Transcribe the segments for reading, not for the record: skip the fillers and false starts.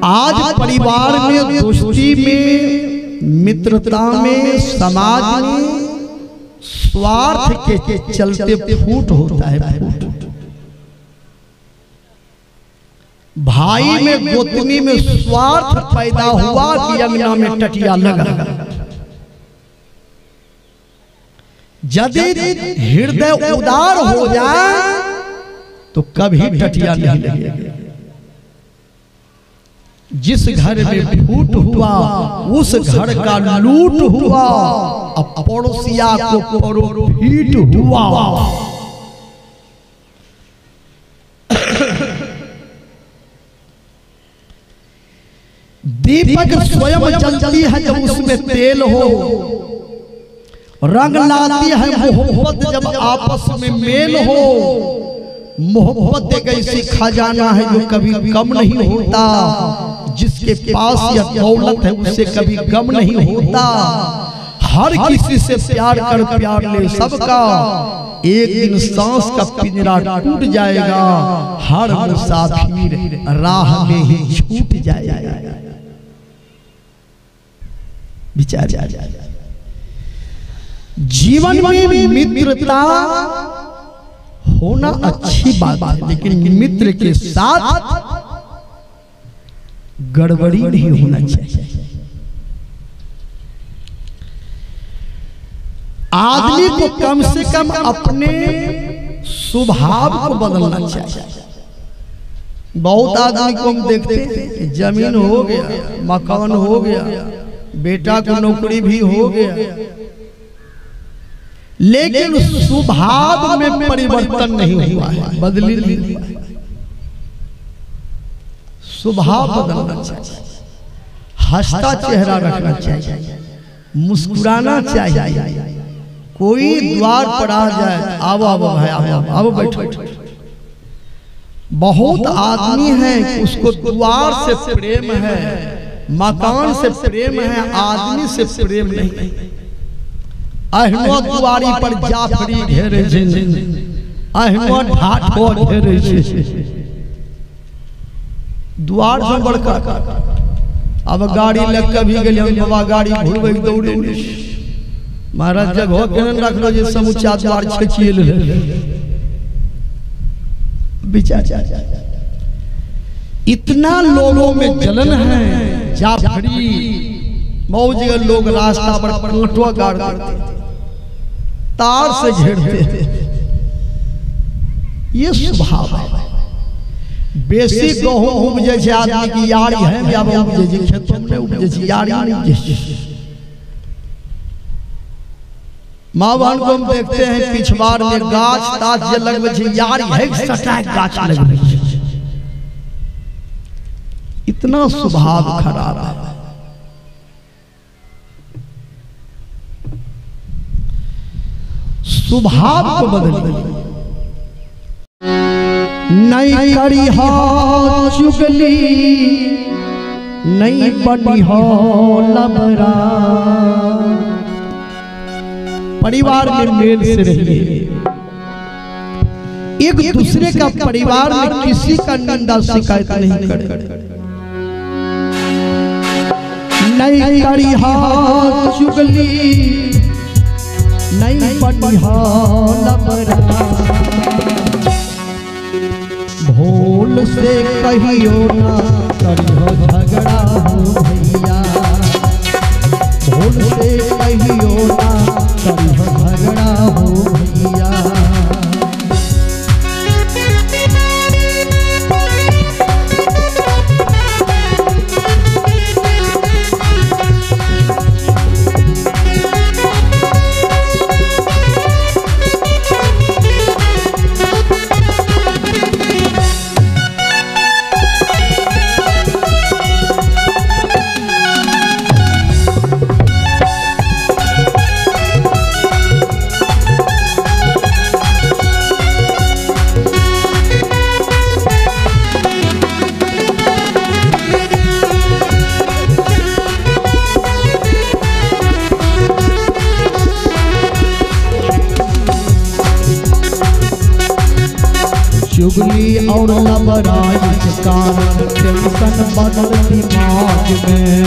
आज परिवार में, दोस्ती में, मित्रता में, समाज में स्वार्थ के चलते फूट होता है। फूट भाई में, गोतनी में स्वार्थ पैदा हुआ कि अंगना में टटिया लगा। यदि हृदय उदार हो जाए तो कभी टटिया नहीं लगेगी। जिस घर में फूट हुआ उस घर का लूट हुआ, अब पड़ोसिया को परोफीट हुआ। दीपक स्वयं जलती है जब उसमें तेल हो, रंग लाती है मोहब्बत जब आपस में मेल हो। मोहब्बत एक ऐसी खजाना है जो कभी कम नहीं होता, जिसके पास यह दौलत है उससे कभी गम नहीं होता। हर किसी से प्यार कर प्यार ले सबका, एक दिन सांस का पिंजरा टूट जाएगा। हर मुसाफिर राह में ही छूट जाएगा। विचार जीवन में मित्रता होना अच्छी बात है, लेकिन मित्र के साथ गड़बड़ी नहीं होना चाहिए। आदमी को कम से कम अपने स्वभाव को बदलना चाहिए। बहुत आदमी को हम देखते हैं, जमीन हो गया, मकान हो गया, बेटा को नौकरी भी हो गया, लेकिन स्वभाव में परिवर्तन नहीं हुआ है, बदली नहीं हुआ है। स्वभाव बदलना चाहिए, हंसता चेहरा रखना चाहिए, मुस्कुराना चाहिए। कोई द्वार पर आ जाए, आओ आओ भाई आओ बैठो। बहुत आदमी है उसको द्वार से प्रेम है, मकान से प्रेम है, आदमी से प्रेम नहीं। अहमद दुआरी पर जाफरी घेरे जिन, अहमद ढाठो घेरे जिन। द्वार से बड़का अब गाड़ी लग के भी गए, बाबा गाड़ी घूरबे दौड़े। महाराज जगह केहन रख लो जे समुचा द्वार छेचिए ले। विचार इतना लोगों में जलन है। जाफरी बहुत जगह लोग रास्ता पर कांटवा गाड़ देते, तार से घेरते। ये स्वभाव है। बेसी गहूं उपजे छे आदमी की यारी है, या उपजे छे खेतों में उपजे छे, यारी नहीं उपजे। माँ बहन को हम देखते हैं पिछवाड़ में गाछ ताछ जे लगबे छे, यारी है सटा गाछ लगबे छे। इतना स्वभाव खराब है। स्वभाव को बदल नहीं करी हो चुगली, नहीं बनी हो लबरा। परिवार में मेल से रहिए, एक दूसरे का परिवार में किसी का निंदा शिकायत नहीं करे। नहीं करी हो चुगली, नहीं बनी हो लबरा। भूल से कहियो ना करियो झगड़ा हो भैया, भूल से कहियो ना करियो झगड़ा हो भैया। चुगली और लबराई के कारण टेंशन बनल दिमाग में।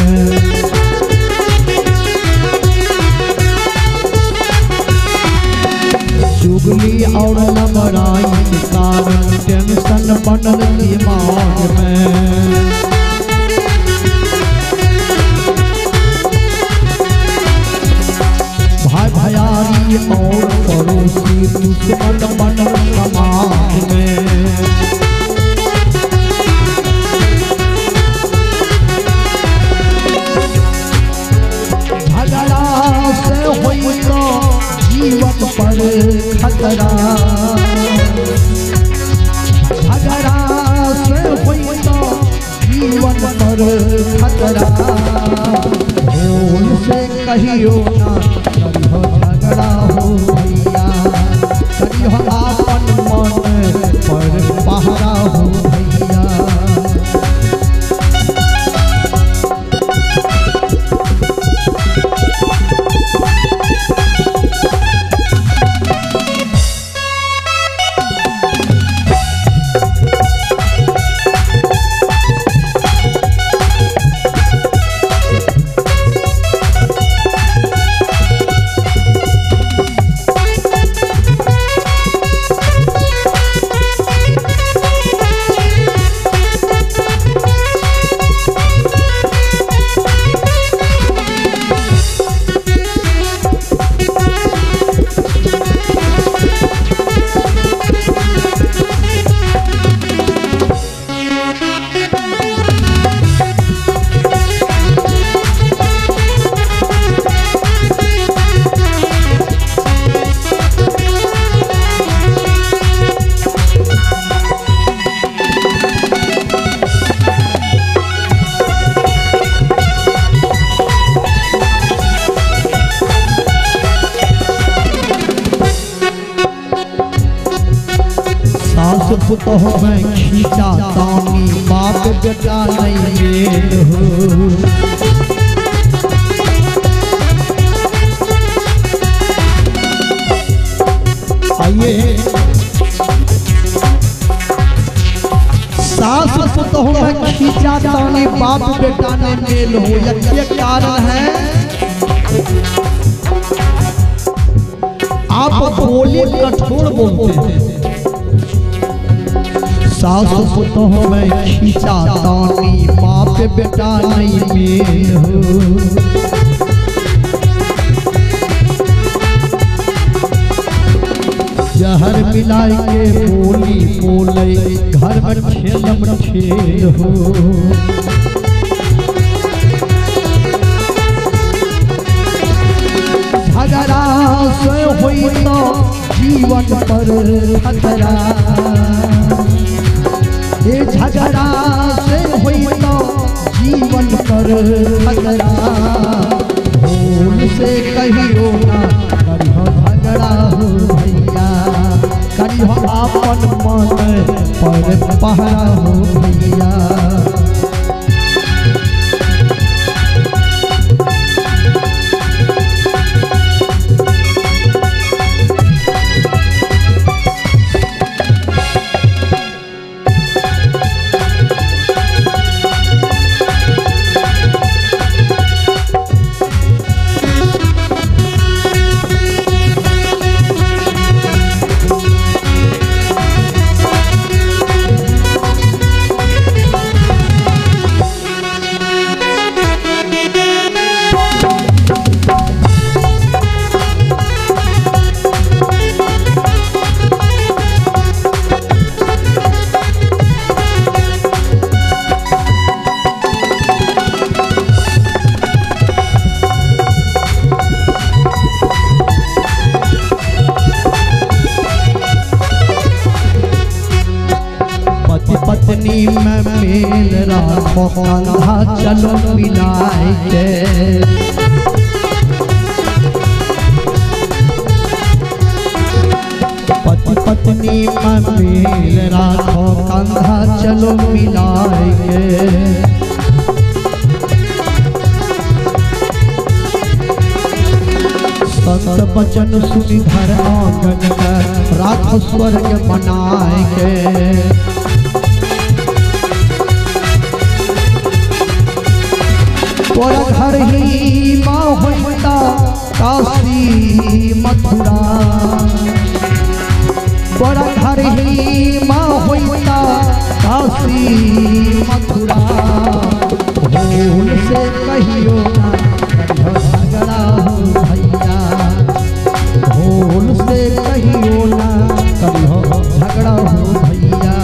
चुगली और लबराई के कारण टेंशन बनल दिमाग में। भाई भैयारी और पड़ोसी दुश्मन बनल समाज में। झगड़ा से होई तो जीवन पर खतरा। झगड़ा से होई तो जीवन पर खतरा। भूल से कहियो ना करियो झगड़ा हो भैया, करियो आपन मन पर पहरा हो भैया। तो मैं खींचा तानी बाप बेटा नहीं हो। आइए सास तो मैं खींचा तानी बाप बेटा ने मेल हो। ये कारण है आप बोली कठोर बोलते हैं। सास तो मैं खींचा तानी बाप बेटा नहीं मेल हो। जहर मिलाई के बोली बोले घर में खेलम खेल हो। झगड़ा से होई तो जीवन पर खतरा। ये झगड़ा से हुई तो जीवन पर खतरा। भूल से कहियो ना करियो झगड़ा हो भैया, करियो आपन मन पर पहरा हो भैया। पत्नी में मेल राखो कंधा चलो मिलाए के। पति पत्नी में मेल राखो कंधा चलो मिलाए के। संत बचन सुनि घर आंगन में राख स्वर्ग बनाएंगे। तोरा घर ही माँ होता काशी मथुरा, तोरा घर ही माँ होता काशी मथुरा। भूल से कहियो ना झगड़ा हो भैया, भूल से कहियो ना झगड़ा हो भैया।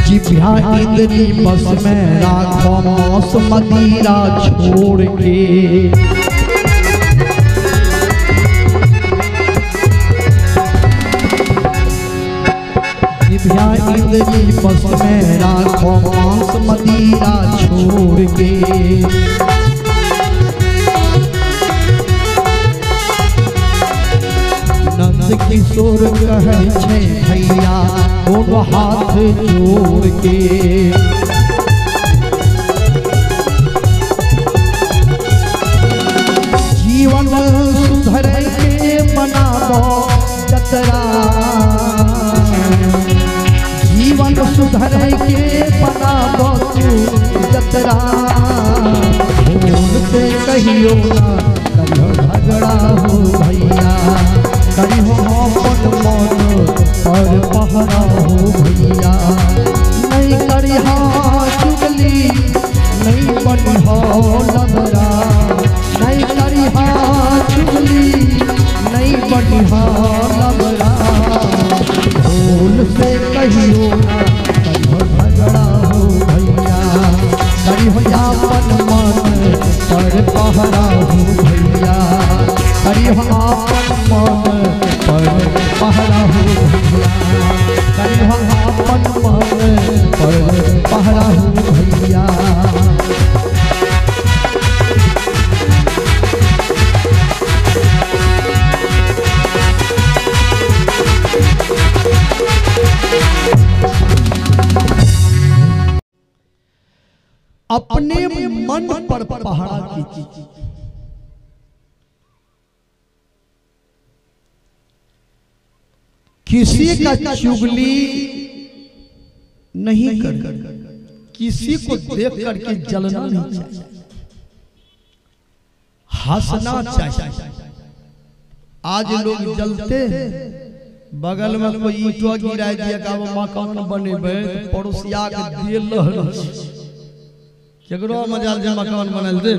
जिभ्या इंद्री बस में राखो मौस मदिरा छोड़ के, जिभ्या इंद्री बस में राखो मौस मदिरा छोड़ के। किशोर कहे छे भैया दोनों हाथ जोड़ के, जीवन सुधर के बनाबो जतरा, जीवन सुधर के बनाबो तू जतरा। भूल से कहियो ना झगड़ा हो भैया, करी हो अपन मन पर पहरा हो भैया। नहीं करी चुगली नहीं बनी हो लबरा, नहीं करी चुगली नहीं बनी हो लबरा। भूल से कहियो ना झगड़ा हो भैया, करी हो अपन मन पर पहरा हो भैया, करी हो अपन मन पर पहरा हो भैया, करी हो अपन मन पर पहरा हो भैया। अपने मन पर पहरा कीजिए, किसी का चुगली नहीं कर, किसी को देख करके जलना नहीं चाहिए, हंसना चाहिए। आज लोग जलते हैं, बगल में कोई ईंटवा गिरा दिया का वो मकान बनेबे पड़ोसिया के दिल केकरो मजाल जे मकान बनल दे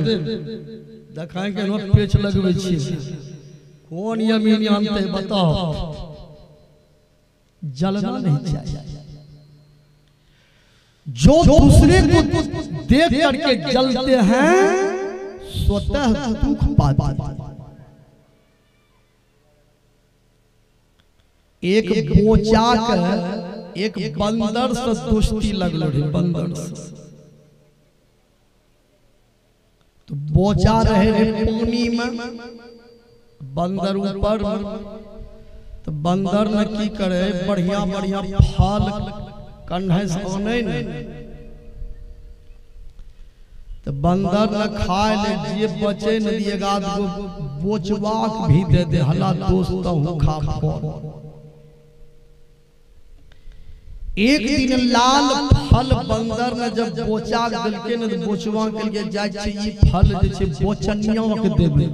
देखाय के नो पेच लगबै छी, कौन यमीन आनते बताओ। जलना नहीं चाहिए, जो दूसरे को देख करके जलते हैं स्वतः दुख पाते। एक बोचा के एक बंदर से दोस्ती लगल रहे, बंदर से तो बोचा रहे पानी में, बंदर ऊपर, तो बंदर ने की करे बढ़िया बढ़िया फल कन्हे से आने न, तो बंदर ने खाए ले जे बचे न दिएगा तो बोचवाक भी दे दे, हला दोस्त हूँ खा फल। एक दिन लाल फल बंदर ने जब बोचा देलके न, बोचवा के लिए जाय छै ई फल जे छै बोचनिया के देबे।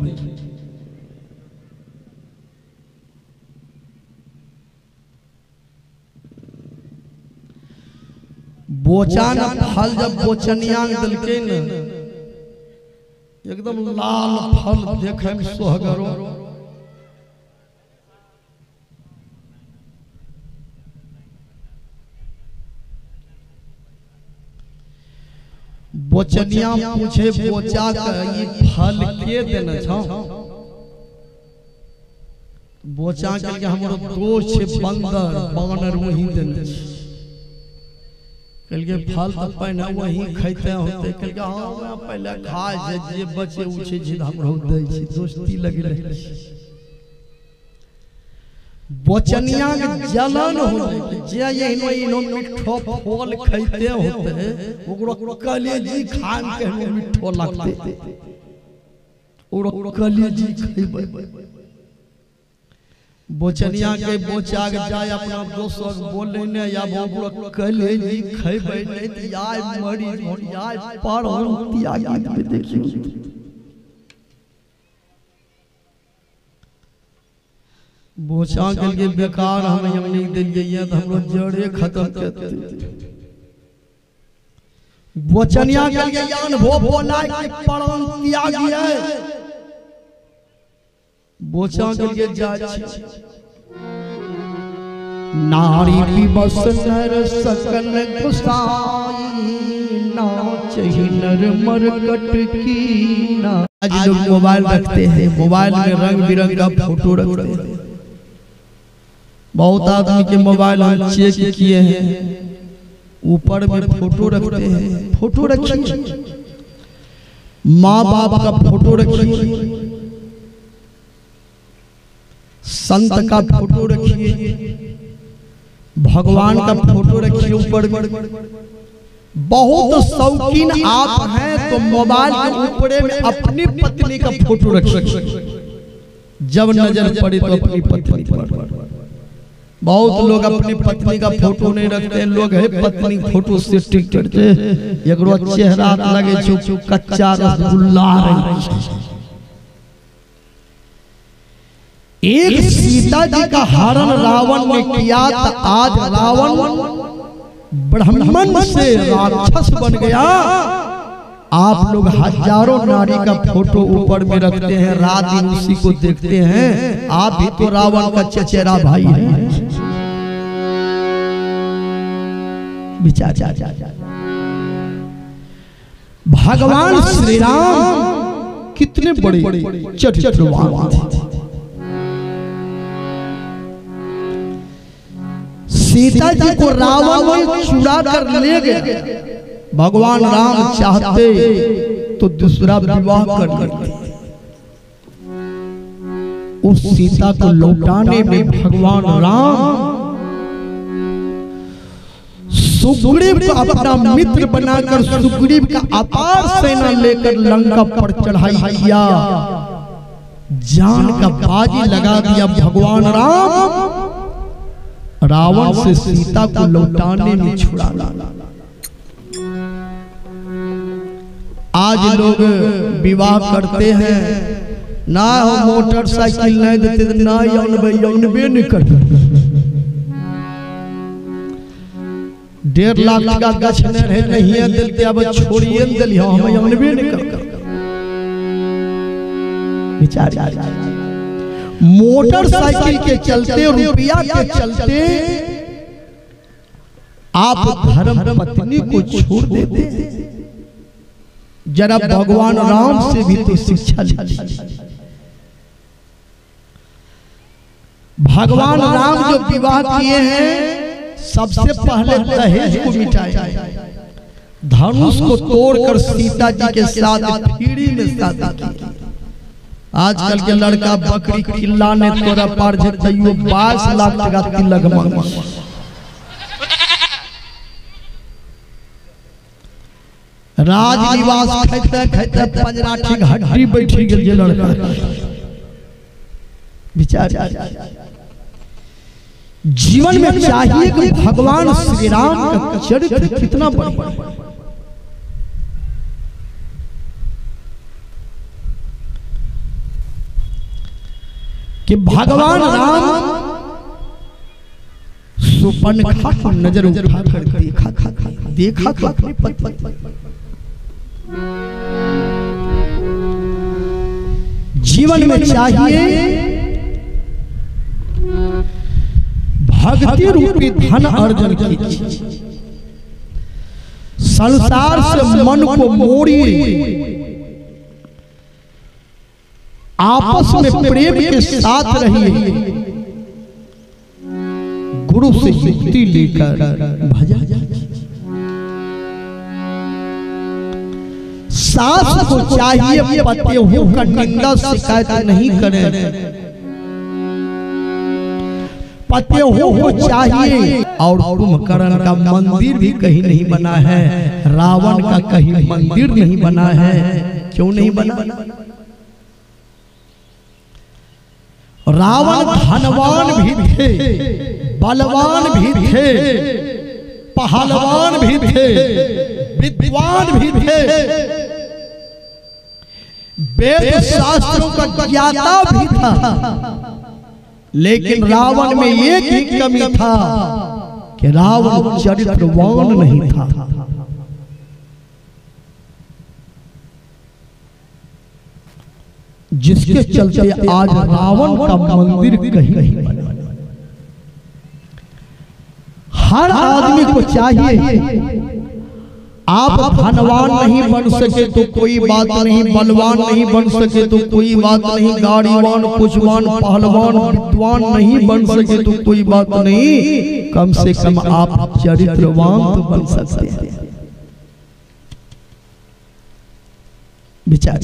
बोचा न फल जब बोचनिया दिल के न एकदम लाल फल देखे में सोहगरो। बोचनिया पूछे बोचा का ये फल के देना छौ। बोचा के हमरो दोस्त छे बंदर बानर वही देने कल के फल तो पहना वही खैते होते कल के हां पहले खाए जे बचे उछे जिद हमरो दै छी दोस्ती लगी रहे। बोचनिया के जलन होले जे इनो मिठो फल खैते होते ओकरो कलेजी खान के मिठो लगते ओकरो कलेजी खैबे। बोचनिया के बोचा के जाय अपना दोस्त बोले ने या ओकरो कलेजी खैबे नै त याय मरी याय पर त्यागी में देखियो। बोचा के बेकार हम नहीं दिलिए तो हमरो जड़े खत्म करते। बोचनिया के ज्ञान भो बोला कि परम त्यागी है। बोचा के जाय नारी विवश नर सकल गुसाई नाचहि नर मरकट की ना। आज लोग मोबाइल रखते हैं, मोबाइल में रंग बिरंग का फोटो रखते हैं। बहुत आदमी के मोबाइल हम चेक किए हैं ऊपर में फोटो रखते हैं। फोटो रखिए, माँ बाप का फोटो रखिए, संत का फोटो रखिए, भगवान का फोटो रखिए ऊपर में। बहुत शौकीन आप हैं तो मोबाइल के ऊपर में अपनी पत्नी का फोटो रखिए। जब नजर पड़े तो अपनी पत्नी पर। बहुत लोग अपनी पत्नी का फोटो नहीं रखते। लोग है पत्नी फोटो से टिक करते एकरो चेहरा लगे जो कच्चा रसगुल्ला रहे। एक सीता जी का हरण रावण ने किया तो आज रावण ब्राह्मण से राक्षस बन गया। आप लोग हजारों नारी का फोटो ऊपर में रखते हैं, रात दिन उसी को देखते हैं। आप भी तो रावण का चचेरा भाई हैं। विचार भगवान श्री राम कितने बड़े चरित्रवान थे। सीता जी को रावण ने चुरा कर ले गया। भगवान राम चाहते तो दूसरा विवाह कर लेते। उस सीता को लौटाने में भगवान राम सुग्रीव को अपना मित्र बनाकर सुग्रीव का अपार सेना लेकर लंका पर चढ़ाई किया। जान का बाजी लगा दिया भगवान राम। रावण से सीता को लौटाने में छुड़ाना। आज लोग विवाह करते हैं ना, हो मोटरसाइकिल नहीं देते ना, यौनबे नहीं करते। 1.5 लाख का गछ नहीं है दिल के अब छोड़िए दिल हम यौनबे नहीं करते। विचार मोटरसाइकिल के चलते, रुपया के चलते आप धर्म पत्नी को छोड़ देते। जरा भगवान राम से भी तो शिक्षा लीजिए। भगवान राम जो विवाह किए हैं सबसे पहले दहेज को मिटाया। धनुष को तोड़कर सीता जी के साथ पीढ़ी में शादी की। आजकल के लड़का बकरी किल्ला ने तोरा पार जे 22 लाख का तिलक मांगा। राजनिवास खाते खाते पंजराठी हड्डी बैठी गई ये लड़का। विचार जीवन में चाहिए कि भगवान श्री राम का चरित्र कितना बड़ा। कि भगवान राम सुपर्णखा को नजर उठा कर देखा तो अपने पति। जीवन में चाहिए भक्ति रूपी धन अर्जन कीजिए, संसार से मन को मोड़िए, आपस में प्रेम के साथ रहिए, गुरु से युक्ति लेकर भजन। सास को चाहिए पतियों का निंदा शिकायत नहीं करें, पतियों को चाहिए। और कुंभकर्ण का मंदिर भी कहीं नहीं बना है, रावण का कहीं मंदिर नहीं बना है। क्यों नहीं बना? रावण धनवान भी थे, बलवान भी थे, पहलवान भी थे, विद्वान भी थे, वेद शास्त्रों का ज्ञाता भी था। लेकिन रावण में एक ही कमी था कि रावण चरित्रवान नहीं था। जिसके चलते आज रावण का मंदिर कहीं नहीं बना। हर आदमी को चाहिए, आप धनवान नहीं बन सके तो कोई बात नहीं, बलवान नहीं बन सके तो कोई बात नहीं, गाड़ीवान, कुचवान, पहलवान, विद्वान नहीं बन सके तो कोई बात नहीं, कम से कम आप चरित्रवान तो बन सकते हैं। विचार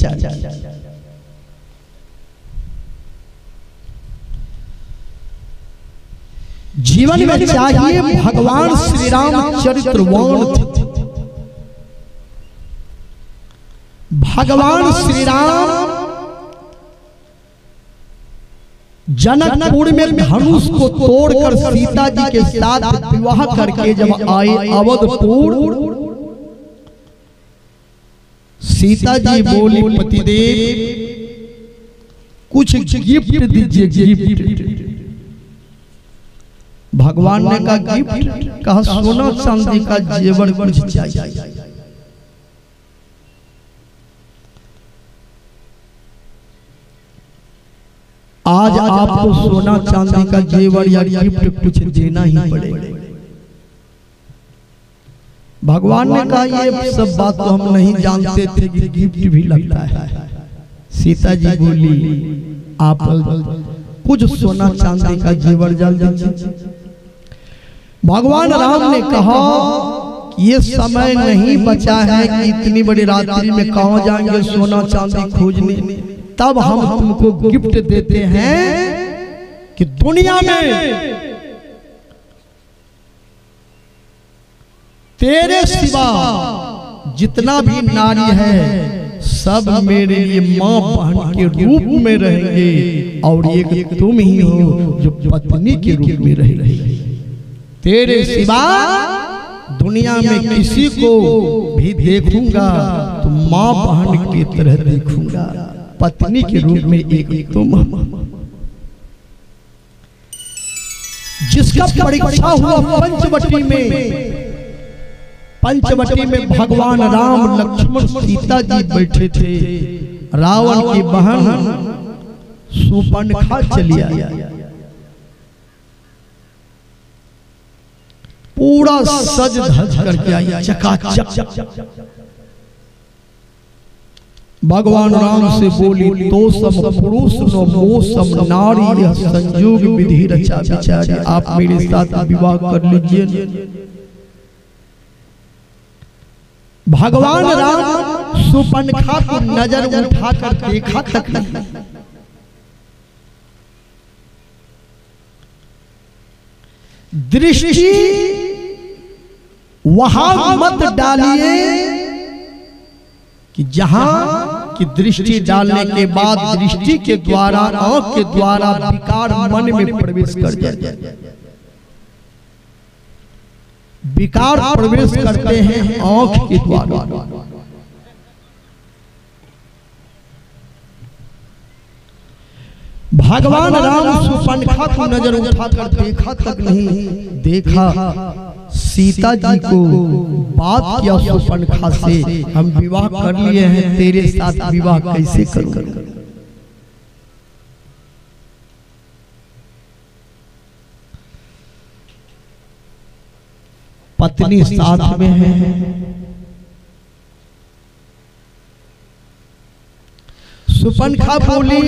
जीवन में चाहिए भगवान श्री राम चरित्रवान थे। भगवान श्री राम जनकपुर में धनुष को तोड़कर सीता जी के साथ विवाह करके जब आए अवधपुर, सीता जी बोली पतिदेव कुछ गिफ्ट दीजिए, गिफ्ट। भगवान ने कहा गिफ्ट? कहा सोना चांदी का जेवर कुछ चाहिए। आज आपको सोना चांदी का जेवर या गिफ्ट कुछ देना ही पड़ेगा। भगवान ने कहा ये सब बात तो हम नहीं जानते थे कि गिफ्ट भी लगता है। सीता जी बोली आप कुछ सोना चांदी का जेवर जल्दी। भगवान राम ने कहा ये समय नहीं बचा है कि इतनी बड़ी रात्रि में कहां जाएंगे सोना चांदी खोजने। तब हम तुमको गिफ्ट देते हैं कि दुनिया में तेरे सिवा जितना भी नारी है सब मेरे लिए मां बहन के रूप में रहेंगे, और एक तुम ही हो जो पत्नी के रूप में रहेगी। तेरे सिवा दुनिया में किसी को भी देखूंगा तो मां बहन की तरह देखूंगा, पत्नी के रूप में एक तुम। जिसका परीक्षा हुआ पंचवटी में भगवान राम, लक्ष्मण, सीता जी बैठे थे। रावण की बहन सुपर्णखा चली आई, पूरा सज धज करके आई, चकाचक। भगवान राम से बोली तो सम पुरुष नो मोसम नारी, यह संयोग विधि रचा विचारी। आप मेरे साथ विवाह कर लीजिए। भगवान राम सुपर्णखा को नजर उठाकर देखा तक नहीं। दृष्टि वहां मत डालिए कि जहां की दृष्टि डालने के बाद दृष्टि के द्वारा, आंख के द्वारा विकार मन में प्रवेश कर जाए। विकार प्रवेश करते हैं आंख के द्वारा। भगवान राम सुपनखा को नजर उठाकर देखा तक नहीं, देखा सीता जी को बात किया सुपनखा से, हम विवाह कर लिए हैं, तेरे साथ विवाह कैसे करूं। पत्नी साथ में है, सुपनखा बोली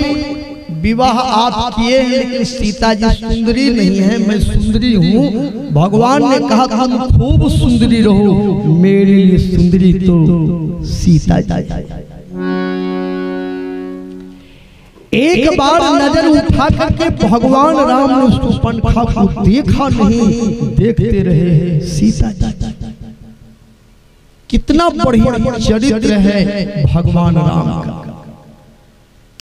विवाह आप किए हैं लेकिन सीता जी सुंदरी नहीं है, मैं सुंदरी हूँ। भगवान ने कहा तुम खूब सुंदरी रहो, मेरे लिए सुंदरी तो सीता जी। एक बार नजर उठा करके भगवान राम ने सुपनखा को देखा नहीं, देखते रहे सीता जी। कितना बढ़िया चरित्र है भगवान राम का।